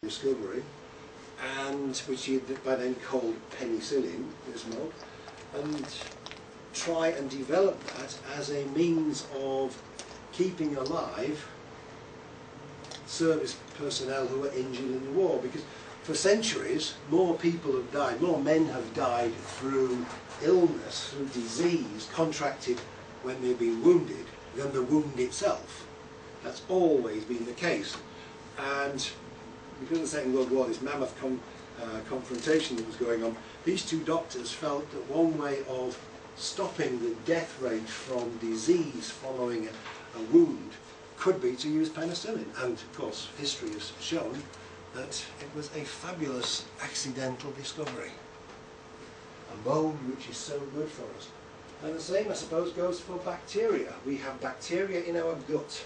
discovery, and which he had by then called penicillin, this mold, and try and develop that as a means of keeping alive service personnel who were injured in the war, because for centuries more people have died, more men have died through illness, through disease contracted when they've been wounded than the wound itself. That's always been the case. And because of the Second World War, this mammoth confrontation that was going on, these two doctors felt that one way of stopping the death rate from disease following a wound could be to use penicillin. And of course history has shown that it was a fabulous accidental discovery, a mode which is so good for us. And the same, I suppose, goes for bacteria. We have bacteria in our gut,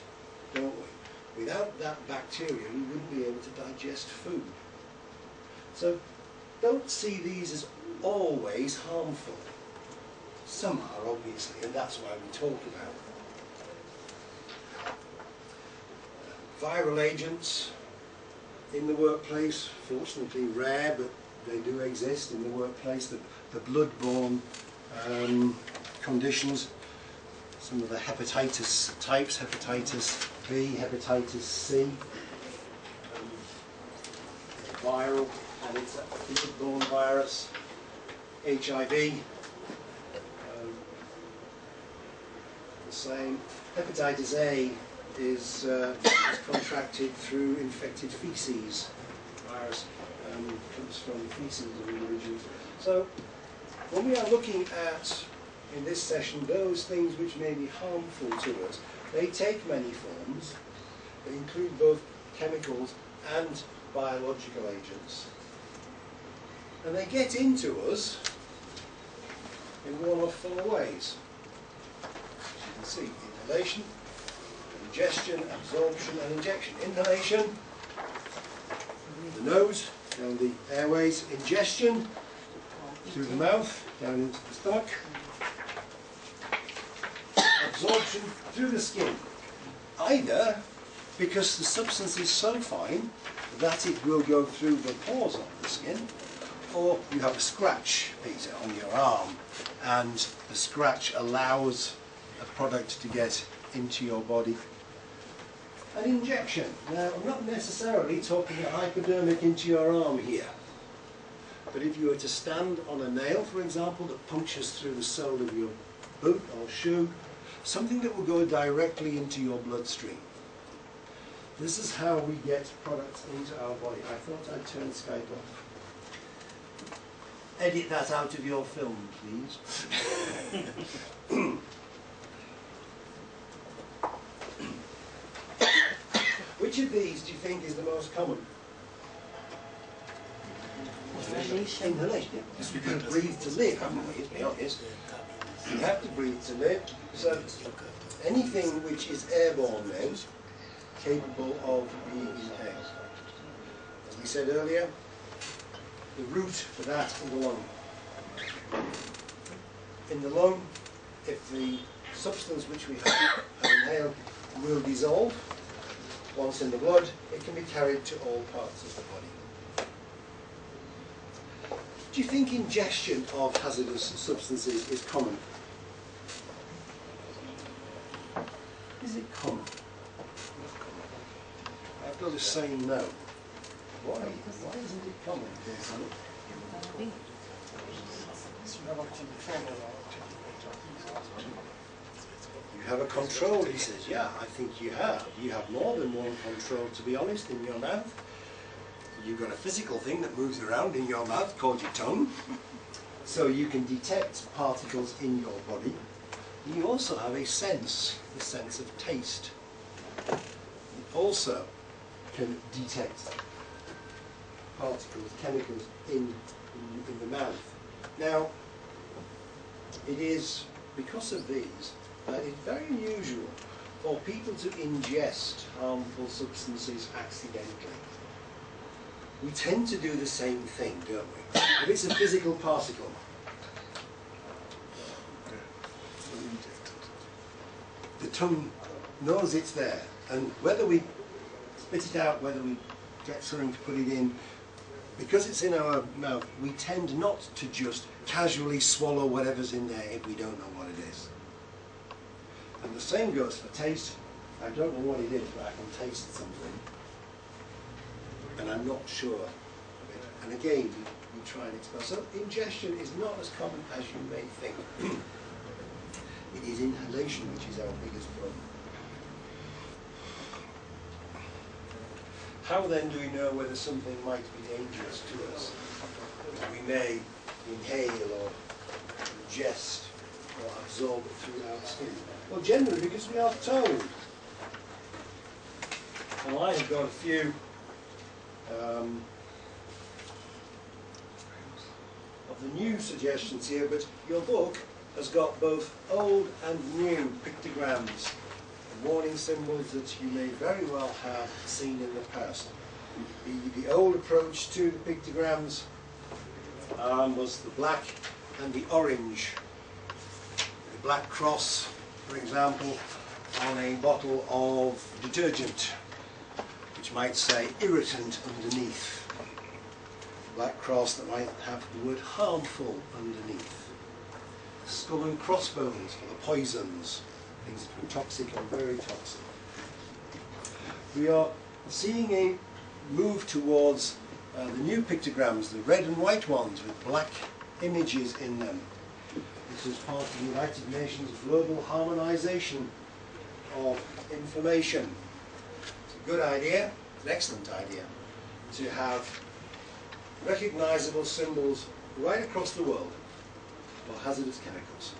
don't we? Without that bacteria we wouldn't be able to digest food. So don't see these as always harmful. Some are, obviously, and that's why we talk about them. Viral agents in the workplace, fortunately rare, but they do exist in the workplace. The blood-borne conditions, some of the hepatitis types, hepatitis B, hepatitis C, viral, and it's a blood-borne virus, HIV, the same. Hepatitis A is contracted through infected feces. Virus comes from the feces of individuals. So when we are looking at, in this session, those things which may be harmful to us, they take many forms. They include both chemicals and biological agents. And they get into us in one of four ways. As you can see, inhalation, ingestion, absorption and injection. Inhalation, the nose, down the airways. Ingestion, through the mouth, down into the stomach. Absorption, through the skin. Either because the substance is so fine that it will go through the pores of the skin, or you have a scratch, Peter, on your arm, and the scratch allows a product to get into your body. An injection. Now, I'm not necessarily talking a hypodermic into your arm here, but if you were to stand on a nail, for example, that punctures through the sole of your boot or shoe, something that will go directly into your bloodstream. This is how we get products into our body. I thought I'd turn Skype off. Edit that out of your film, please. Which of these do you think is the most common? Inhalation. Inhalation. Because we've got to breathe to live, haven't we? To be honest, we have to breathe to live. So anything which is airborne then, capable of being inhaled. As we said earlier, the root for that in the lung. In the lung, if the substance which we have inhaled will dissolve, once in the blood, it can be carried to all parts of the body. Do you think ingestion of hazardous substances is common? Is it common? I've got to say no. Why? Why isn't it common? You have a control, he says. Yeah, I think you have. You have more than one control, to be honest, in your mouth. You've got a physical thing that moves around in your mouth called your tongue, so you can detect particles in your body. You also have a sense, the sense of taste. You also can detect particles, chemicals in the mouth. Now, it is because of these that it's very unusual for people to ingest harmful substances accidentally. We tend to do the same thing, don't we? If it's a physical particle, the tongue knows it's there, and whether we spit it out, whether we get something to put it in, because it's in our mouth, we tend not to just casually swallow whatever's in there if we don't know what it is. And the same goes for taste. I don't know what it is, but I can taste something, and I'm not sure of it. And again, we try and expel. So ingestion is not as common as you may think. It is inhalation which is our biggest problem. How then do we know whether something might be dangerous to us? We may inhale or ingest or absorb it through our skin. Well, generally because we are told. Well, I have got a few of the new suggestions here, but your book has got both old and new pictograms, warning symbols that you may very well have seen in the past. The old approach to the pictograms was the black and the orange. The black cross, for example, on a bottle of detergent, which might say irritant underneath. Black cross that might have the word harmful underneath. Skull and crossbones for the poisons, things that are toxic or very toxic. We are seeing a move towards the new pictograms, the red and white ones with black images in them. This is part of the United Nations global harmonization of information. It's a good idea, it's an excellent idea, to have recognizable symbols right across the world for hazardous chemicals.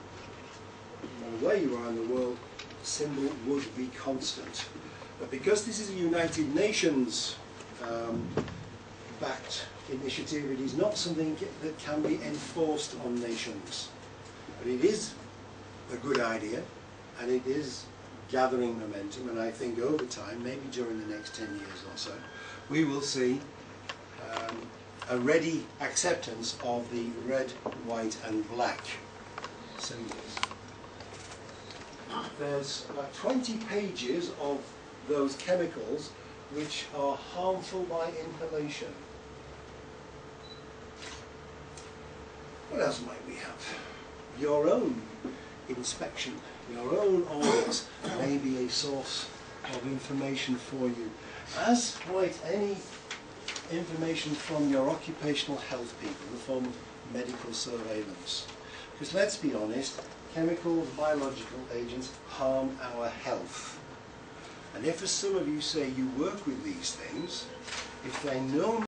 No matter where you are in the world, the symbol would be constant. But because this is a United Nations backed initiative, it is not something that can be enforced on nations. But it is a good idea, and it is gathering momentum, and I think over time, maybe during the next 10 years or so, we will see a ready acceptance of the red, white and black symbols. There's about 20 pages of those chemicals which are harmful by inhalation. What else might we have? Your own inspection, your own audits may be a source of information for you, as might any information from your occupational health people in the form of medical surveillance. Because let's be honest, chemicals, biological agents harm our health. And if, as some of you say, you work with these things, if they know